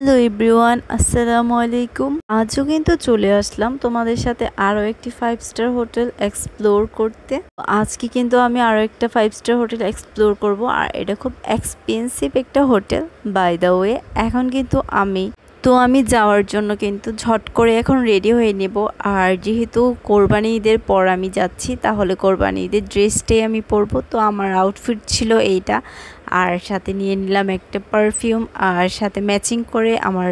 Hello everyone, আসসালামু আলাইকুম। আজও কিন্তু চলে আসলাম তোমাদের সাথে আরও একটি 5 স্টার হোটেল এক্সপ্লোর করতে। আজকে কিন্তু আমি আরও একটা 5 স্টার হোটেল এক্সপ্লোর করব, আর এটা খুব এক্সপেন্সিভ একটা হোটেল বাই দ্য ওয়ে। এখন কিন্তু আমি যাওয়ার জন্য কিন্তু ঝট করে এখন রেডি হয়ে নেব। আর যেহেতু কোরবানি ঈদের পর আমি যাচ্ছি, তাহলে কোরবানি ঈদের ড্রেসটাই আমি পরবো। তো আমার আউটফিট ছিল এইটা, আর সাথে নিয়ে নিলাম একটা পারফিউম, আর সাথে ম্যাচিং করে আমার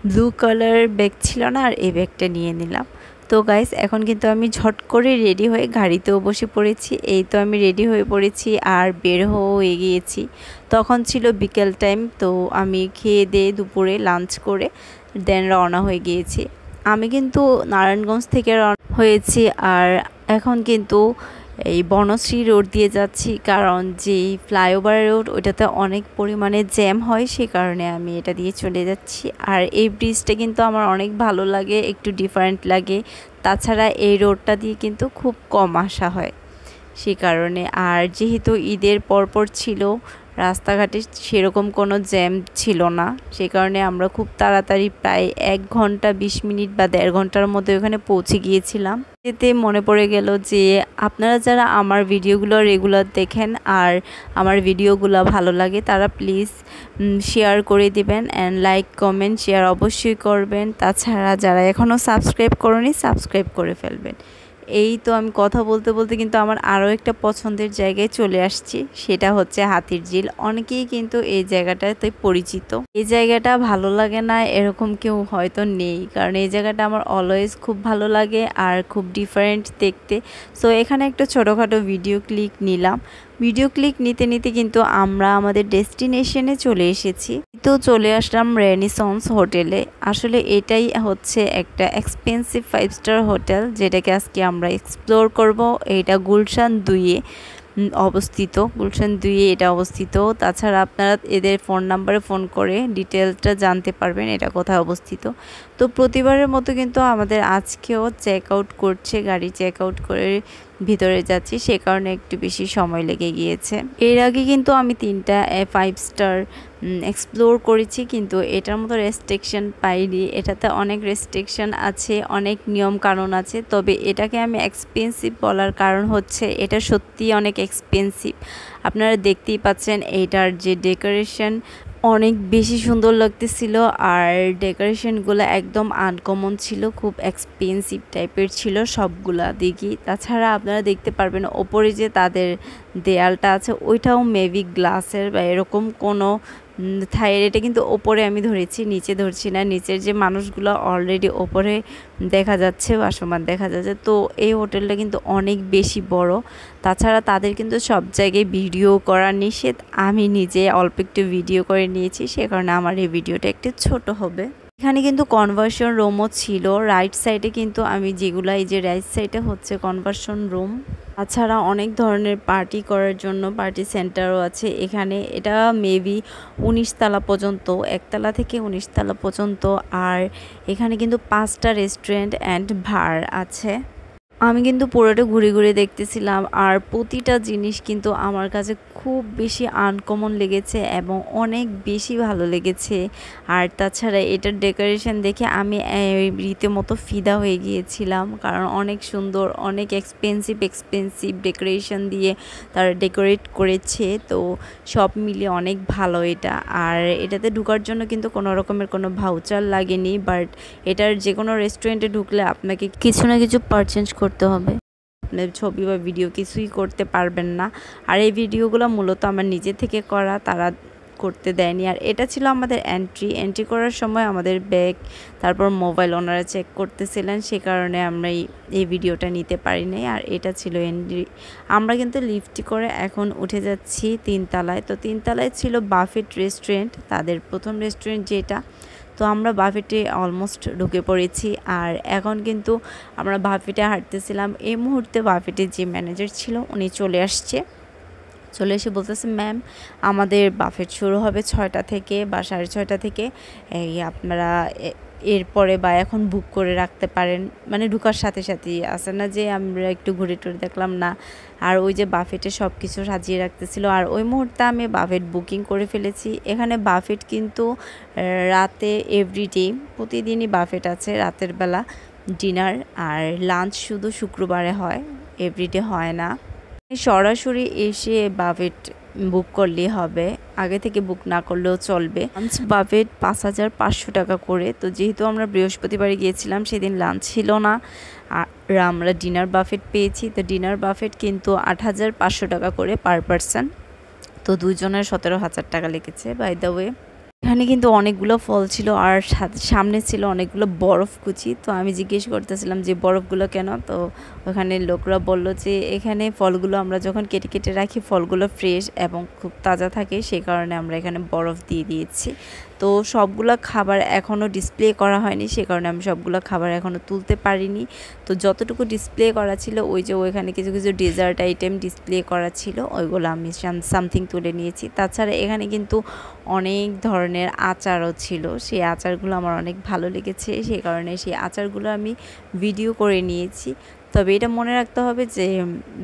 ব্লু কালার ব্যাগ ছিল না, আর এই ব্যাগটা নিয়ে নিলাম। তো গাইস, এখন কিন্তু আমি ঝট করে রেডি হয়ে গাড়িতেও বসে পড়েছি। এই তো আমি রেডি হয়ে পড়েছি আর বের হয়ে গিয়েছি। তখন ছিল বিকেল টাইম, তো আমি খেয়ে দিয়ে দুপুরে লাঞ্চ করে দেন রওনা হয়ে গিয়েছি। আমি কিন্তু নারায়ণগঞ্জ থেকে রওনা হয়েছি, আর এখন কিন্তু এই বনশ্রী রোড দিয়ে যাচ্ছি, কারণ যেই ফ্লাইওভার রোড ওইটাতে অনেক পরিমাণে জ্যাম হয়, সে কারণে আমি এটা দিয়ে চলে যাচ্ছি। আর এই ব্রিজটা কিন্তু আমার অনেক ভালো লাগে, একটু ডিফারেন্ট লাগে। তাছাড়া এই রোডটা দিয়ে কিন্তু খুব কম আসা হয়, সে কারণে। আর যেহেতু ঈদের পরপর ছিল, রাস্তাঘাটে সেরকম কোনো জ্যাম ছিল না, সে কারণে আমরা খুব তাড়াতাড়ি প্রায় 1 ঘন্টা 20 মিনিট বা 1.5 ঘন্টার মধ্যে ওখানে পৌঁছে গিয়েছিলাম। এতে মনে পড়ে গেল যে আপনারা যারা আমার ভিডিওগুলো রেগুলার দেখেন আর আমার ভিডিওগুলো ভালো লাগে, তারা প্লিজ শেয়ার করে দিবেন, অ্যান্ড লাইক কমেন্ট শেয়ার অবশ্যই করবেন। তাছাড়া যারা এখনও সাবস্ক্রাইব করেনি, সাবস্ক্রাইব করে ফেলবেন। এই তো আমি কথা বলতে বলতে কিন্তু আমার আরও একটা পছন্দের জায়গায় চলে আসছি, সেটা হচ্ছে হাতিরঝিল। অনেকেই কিন্তু এই জায়গাটাতে পরিচিত। এই জায়গাটা ভালো লাগে না এরকম কেউ হয়তো নেই, কারণ এই জায়গাটা আমার অলওয়েজ খুব ভালো লাগে আর খুব ডিফারেন্ট দেখতে। সো এখানে একটা ছোটোখাটো ভিডিও ক্লিক নিলাম। ভিডিও ক্লিক নিতে নিতে কিন্তু আমরা আমাদের ডেস্টিনেশনে চলে এসেছি। তো চলে আসলাম রেনেসাঁস হোটেলে। আসলে এটাই হচ্ছে একটা এক্সপেন্সিভ 5 স্টার হোটেল, যেটাকে আজকে আমরা এক্সপ্লোর করব। এটা গুলশান 2-এ অবস্থিত। গুলশান 2-এ এটা অবস্থিত। তাছাড়া আপনারা এদের ফোন নাম্বারে ফোন করে ডিটেলসটা জানতে পারবেন এটা কোথায় অবস্থিত। তো প্রতিবারের মতো কিন্তু আমাদের আজকেও চেক আউট করছে, গাড়ি চেক আউট করে ভিতরে যাচ্ছি, সে কারণে একটু বেশি সময় লেগে গিয়েছে। এর আগে কিন্তু আমি 3টা 5 স্টার এক্সপ্লোর করেছি, কিন্তু এটার মতো রেস্ট্রিকশন পাইনি। এটাতে অনেক রেস্ট্রিকশন আছে, অনেক নিয়ম কানুন আছে, তবে এটাকে আমি এক্সপেন্সিভ বলার কারণ হচ্ছে এটা সত্যিই অনেক এক্সপেন্সিভ। আপনারা দেখতেই পাচ্ছেন এইটার যে ডেকোরেশন অনেক বেশি সুন্দর লাগতেছিল, আর ডেকোরেশনগুলো একদম আনকমন ছিল, খুব এক্সপেন্সিভ টাইপের ছিল সবগুলা দিকই। তাছাড়া আপনারা দেখতে পারবেন ওপরে যে তাদের দেয়ালটা আছে, ওইটাও মেবি গ্লাসের বা এরকম কোনো থাইয়ের। এটা কিন্তু ওপরে আমি ধরেছি, নিচে ধরছি না। নিচের যে মানুষগুলো অলরেডি ওপরে দেখা যাচ্ছে, ভাসমান দেখা যাচ্ছে। তো এই হোটেলটা কিন্তু অনেক বেশি বড়। তাছাড়া তাদের কিন্তু সব জায়গায় ভিডিও করা নিষেধ। আমি নিজে অল্প একটু ভিডিও করে নিয়েছি, সে কারণে আমার এই ভিডিওটা একটু ছোট হবে। এখানে কিন্তু কনভার্সন রুমও ছিল রাইট সাইডে, কিন্তু আমি যেগুলো এই যে রাইট সাইডে হচ্ছে কনভার্সন রুম। তাছাড়া অনেক ধরনের পার্টি করার জন্য পার্টি সেন্টারও আছে এখানে। এটা মেবি 19 তলা পর্যন্ত, 1 তলা থেকে 19 তলা পর্যন্ত। আর এখানে কিন্তু 5টা রেস্টুরেন্ট অ্যান্ড বার আছে। আমি কিন্তু পুরোটা ঘুরে ঘুরে দেখতেছিলাম, আর প্রতিটা জিনিস কিন্তু আমার কাছে খুব বেশি আনকমন লেগেছে এবং অনেক বেশি ভালো লেগেছে। আর তাছাড়া এটার ডেকোরেশন দেখে আমি রীতিমতো ফিদা হয়ে গিয়েছিলাম, কারণ অনেক সুন্দর, অনেক এক্সপেন্সিভ ডেকোরেশন দিয়ে তারা ডেকোরেট করেছে। তো সব মিলিয়ে অনেক ভালো এটা। আর এটাতে ঢোকার জন্য কিন্তু কোনো রকমের কোনো ভাউচার লাগেনি, বাট এটার যে কোনো রেস্টুরেন্টে ঢুকলে আপনাকে কিছু না কিছু পারচেঞ্জ করতে হবে, আপনার ছবি বা ভিডিও কিছুই করতে পারবেন না। আর এই ভিডিওগুলো মূলত আমার নিজে থেকে করা, তারা করতে দেয়নি। আর এটা ছিল আমাদের এন্ট্রি করার সময় আমাদের ব্যাগ, তারপর মোবাইল ওনারা চেক করতেছিলেন, সে কারণে আমরা এই ভিডিওটা নিতে পারি নাই। আর এটা ছিল এন্ট্রি। আমরা কিন্তু লিফটে করে এখন উঠে যাচ্ছি 3 তলায়। তো 3 তলায় ছিল বাফেট রেস্টুরেন্ট, তাদের প্রথম রেস্টুরেন্ট যেটা। তো আমরা বাফেটে অলমোস্ট ঢুকে পড়েছি, আর এখন কিন্তু আমরা বাফেটে হাঁটতেছিলাম। এই মুহূর্তে বাফেটে যে ম্যানেজার ছিল উনি চলে আসছে, চলে এসে বলতেছে, ম্যাম আমাদের বাফেট শুরু হবে 6টা থেকে বা 6:30 থেকে, এই আপনারা এরপরে বা এখন বুক করে রাখতে পারেন। মানে ঢুকার সাথে সাথেই আছে না যে আমরা একটু ঘুরে টুরে দেখলাম না, আর ওই যে বাফেটে সব কিছু সাজিয়ে রাখতেছিল, আর ওই মুহূর্তে আমি বাফেট বুকিং করে ফেলেছি। এখানে বাফেট কিন্তু রাতে এভরিডে প্রতিদিনই বাফেট আছে রাতের বেলা ডিনার, আর লাঞ্চ শুধু শুক্রবারে হয়, এভরিডে হয় না। সরাসরি এসে বাফেট বুক করলেই হবে, আগে থেকে বুক না করলেও চলবে। লাঞ্চ বাফেট 5,500 টাকা করে। তো যেহেতু আমরা বৃহস্পতিবারে গিয়েছিলাম সেদিন লাঞ্চ ছিল না, আর আমরা ডিনার বাফেট পেয়েছি। তো ডিনার বাফেট কিন্তু 8,500 টাকা করে পার পারসন। তো দুজনের 17,000 টাকা লেগেছে। বাই দ্য ওয়ে এখানে কিন্তু অনেকগুলো ফল ছিল, আর সামনে ছিল অনেকগুলো বরফ কুচি। তো আমি জিজ্ঞেস করতেছিলাম যে বরফগুলো কেন, তো ওখানে লোকরা বলল যে এখানে ফলগুলো আমরা যখন কেটে কেটে রাখি ফলগুলো ফ্রেশ এবং খুব তাজা থাকে, সেই কারণে আমরা এখানে বরফ দিয়ে দিয়েছি। তো সবগুলো খাবার এখনও ডিসপ্লে করা হয়নি, সে কারণে আমি সবগুলো খাবার এখনও তুলতে পারিনি। তো যতটুকু ডিসপ্লে করা ছিল, ওই যে ওইখানে কিছু কিছু ডেজার্ট আইটেম ডিসপ্লে করা ছিল, ওইগুলো আমি সামথিং তুলে নিয়েছি। তাছাড়া এখানে কিন্তু অনেক ধরনের আচারও ছিল, সেই আচারগুলো আমার অনেক ভালো লেগেছে, সেই কারণে সেই আচারগুলো আমি ভিডিও করে নিয়েছি। তবে এটা মনে রাখতে হবে যে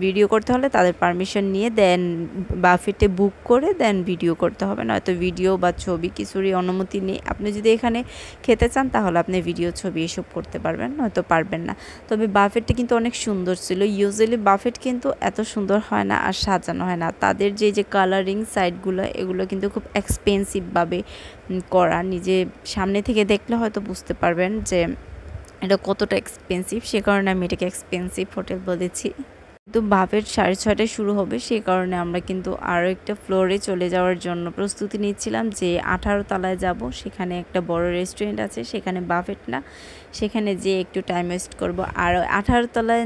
ভিডিও করতে হলে তাদের পারমিশন নিয়ে দেন বাফেটে বুক করে দেন ভিডিও করতে হবে, নয়তো ভিডিও বা ছবি কিছুরই অনুমতি নেই। আপনি যদি এখানে খেতে চান তাহলে আপনি ভিডিও ছবি এসব করতে পারবেন, নয়তো পারবেন না। তবে বাফেটটা কিন্তু অনেক সুন্দর ছিল। ইউজুয়ালি বাফেট কিন্তু এত সুন্দর হয় না আর সাজানো হয় না। তাদের যে কালারিং সাইডগুলো এগুলো কিন্তু খুব এক্সপেন্সিভভাবে করা। নিজে সামনে থেকে দেখলে হয়তো বুঝতে পারবেন যে এটা কতটা এক্সপেন্সিভ, সে কারণে আমি এটাকে এক্সপেন্সিভ হোটেল বলেছি। কিন্তু বাফেট 6:30টায় শুরু হবে, সেই কারণে আমরা কিন্তু আরও একটা ফ্লোরে চলে যাওয়ার জন্য প্রস্তুতি নিচ্ছিলাম যে 18 তলায় যাব। সেখানে একটা বড় রেস্টুরেন্ট আছে, সেখানে বাফেট না, সেখানে যেয়ে একটু টাইম ওয়েস্ট করব। আর 18 তলায়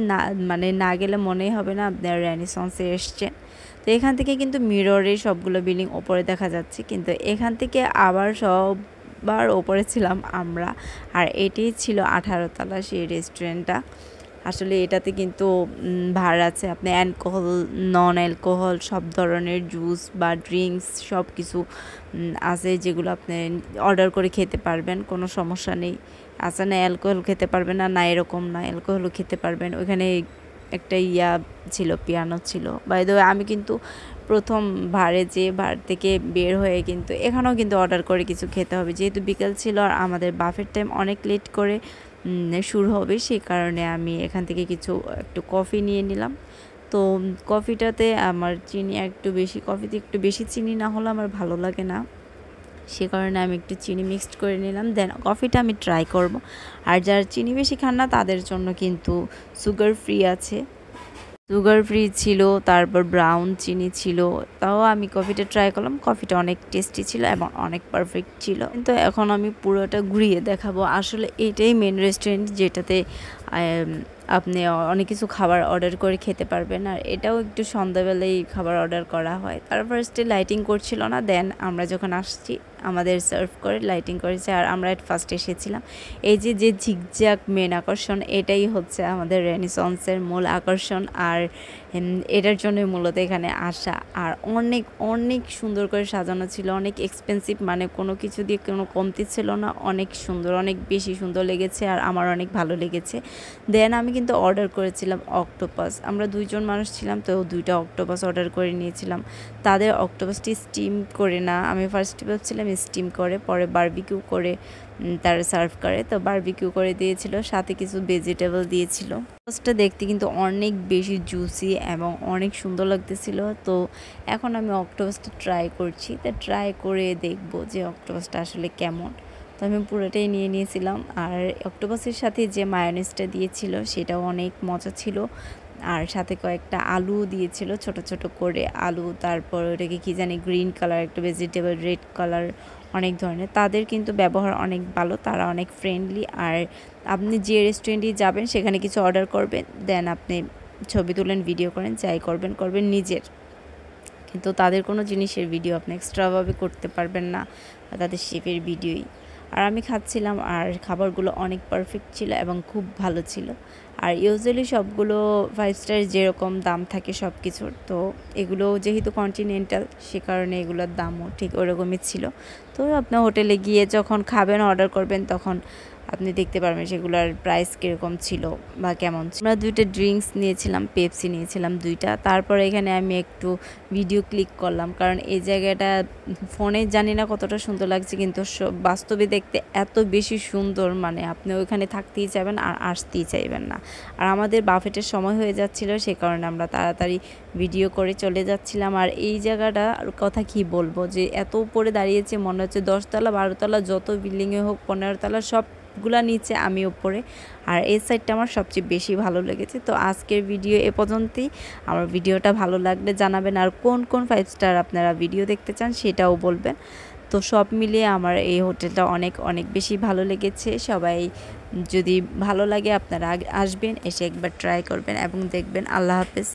না গেলে মনেই হবে না আপনার রেনেসাঁসে এসছেন। তো এখান থেকে কিন্তু মিররে সবগুলো বিল্ডিং ওপরে দেখা যাচ্ছে, কিন্তু এখান থেকে আবার সববার ওপরে ছিলাম আমরা, আর এটাই ছিল 18 তলা সেই রেস্টুরেন্টটা। আসলে এটাতে কিন্তু ভাড়া আছে, আপনি অ্যালকোহল নন অ্যালকোহল সব ধরনের জুস বা ড্রিঙ্কস সব কিছু আছে, যেগুলো আপনি অর্ডার করে খেতে পারবেন, কোনো সমস্যা নেই। আছে না অ্যালকোহল খেতে পারবেন না, না এরকম না, অ্যালকোহলও খেতে পারবেন। ওইখানে একটা ছিল, পিয়ানো ছিল। বাই দ্য ওয়ে আমি কিন্তু প্রথম ভার থেকে বের হয়ে কিন্তু এখানেও কিন্তু অর্ডার করে কিছু খেতে হবে, যেহেতু বিকেল ছিল আর আমাদের বাফেট টাইম অনেক লেট করে শুরু হবে, সেই কারণে আমি এখান থেকে একটু কফি নিয়ে নিলাম। তো কফিটাতে আমার চিনি একটু বেশি, কফিতে একটু বেশি চিনি না হলে আমার ভালো লাগে না, সে কারণে আমি একটু চিনি মিক্সড করে নিলাম। দেন কফিটা আমি ট্রাই করব। আর যারা চিনি বেশি খান না তাদের জন্য কিন্তু সুগার ফ্রি আছে, সুগার ফ্রি ছিল, তারপর ব্রাউন চিনি ছিল। তাও আমি কফিটা ট্রাই করলাম, কফিটা অনেক টেস্টি ছিল এবং অনেক পারফেক্ট ছিল। কিন্তু এখন আমি পুরোটা ঘুরিয়ে দেখাবো। আসলে এইটাই মেন রেস্টুরেন্ট যেটাতে আপনি অনেক কিছু খাবার অর্ডার করে খেতে পারবেন, আর এটাও একটু সন্ধ্যাবেলায় খাবার অর্ডার করা হয়। তার ফার্স্টে লাইটিং করছিল না, দেন আমরা যখন আসছি আমাদের সার্ভ করে লাইটিং করেছে, আর আমরা ফার্স্ট এসেছিলাম। এই যে ঝিকঝাক মেন আকর্ষণ, এটাই হচ্ছে আমাদের রেনেসাঁসের মূল আকর্ষণ, আর এটার জন্যই মূলত এখানে আসা। আর অনেক অনেক সুন্দর করে সাজানো ছিল, অনেক এক্সপেন্সিভ, মানে কোনো কিছু দিয়ে কোনো কমতি ছিল না, অনেক সুন্দর, অনেক বেশি সুন্দর লেগেছে, আর আমার অনেক ভালো লেগেছে। দেন আমি কিন্তু অর্ডার করেছিলাম অক্টোপাস, আমরা 2 জন মানুষ ছিলাম, তো 2টা অক্টোপাস অর্ডার করে নিয়েছিলাম। তাদের অক্টোপাসটি স্টিম করে না, আমি ফার্স্টে ভাবছিলাম স্টিম করে, পরে বারবিকিউ করে তারা সার্ভ করে। তো বারবিকিউ করে দিয়েছিল, সাথে কিছু ভেজিটেবল দিয়েছিল। অক্টোপাসটা দেখতে কিন্তু অনেক বেশি জুসি এবং অনেক সুন্দর লাগতেছিল। তো এখন আমি অক্টোপাসটা ট্রাই করছি, তো ট্রাই করে দেখব যে অক্টোপাসটা আসলে কেমন। তো আমি পুরোটাই নিয়ে নিয়েছিলাম, আর অক্টোপাসের সাথে যে মায়োনিজটা দিয়েছিল সেটাও অনেক মজা ছিল, আর সাথে কয়েকটা আলু দিয়েছিল, ছোট ছোট করে আলু, তারপর ওটাকে কি জানি গ্রিন কালার একটা ভেজিটেবল, রেড কালার, অনেক ধরনের। তাদের কিন্তু ব্যবহার অনেক ভালো, তারা অনেক ফ্রেন্ডলি। আর আপনি যে রেস্টুরেন্টে যাবেন সেখানে কিছু অর্ডার করবেন, দেন আপনি ছবি তুলেন, ভিডিও করেন, যাই করবেন নিজের, কিন্তু তাদের কোনো জিনিসের ভিডিও আপনি এক্সট্রাভাবে করতে পারবেন না, তাদের শেফের ভিডিওই। আর আমি খাচ্ছিলাম, আর খাবারগুলো অনেক পারফেক্ট ছিল এবং খুব ভালো ছিল। আর ইউজুয়ালি সবগুলো 5 স্টার যেরকম দাম থাকে সব কিছুর, তো এগুলো যেহেতু কন্টিনেন্টাল সে কারণে এগুলোর দামও ঠিক ওরকমই ছিল। তো আপনার হোটেলে গিয়ে যখন খাবেন, অর্ডার করবেন, তখন আপনি দেখতে পারবেন সেগুলোর প্রাইস কীরকম ছিল বা কেমন ছিল। আমরা 2টা ড্রিঙ্কস নিয়েছিলাম, পেপসি নিয়েছিলাম 2টা। তারপরে এখানে আমি একটু ভিডিও ক্লিক করলাম, কারণ এই জায়গাটা ফোনে জানি না কতটা সুন্দর লাগছে, কিন্তু বাস্তবে দেখতে এত বেশি সুন্দর, মানে আপনি ওইখানে থাকতেই চাইবেন আর আসতেই চাইবেন না। আর আমাদের বাফেটের সময় হয়ে যাচ্ছিল, সে কারণে আমরা তাড়াতাড়ি ভিডিও করে চলে যাচ্ছিলাম। আর এই জায়গাটার কথা কি বলবো, যে এত উপরে দাঁড়িয়েছে, মনে হচ্ছে 10 তলা 12 তলা যত বিল্ডিংয়ে হোক, 15 তলা সবগুলা নিচে, আমি উপরে। আর এই সাইডটা আমার সবচেয়ে বেশি ভালো লেগেছে। তো আজকের ভিডিও এ পর্যন্তই। আমার ভিডিওটা ভালো লাগলে জানাবেন, আর কোন কোন 5 স্টার আপনারা ভিডিও দেখতে চান সেটাও বলবেন। তো সব মিলিয়ে আমার এই হোটেলটা অনেক অনেক বেশি ভালো লেগেছে। সবাই যদি ভালো লাগে আপনারা আসবেন, এসে একবার ট্রাই করবেন এবং দেখবেন। আল্লাহ হাফেজ।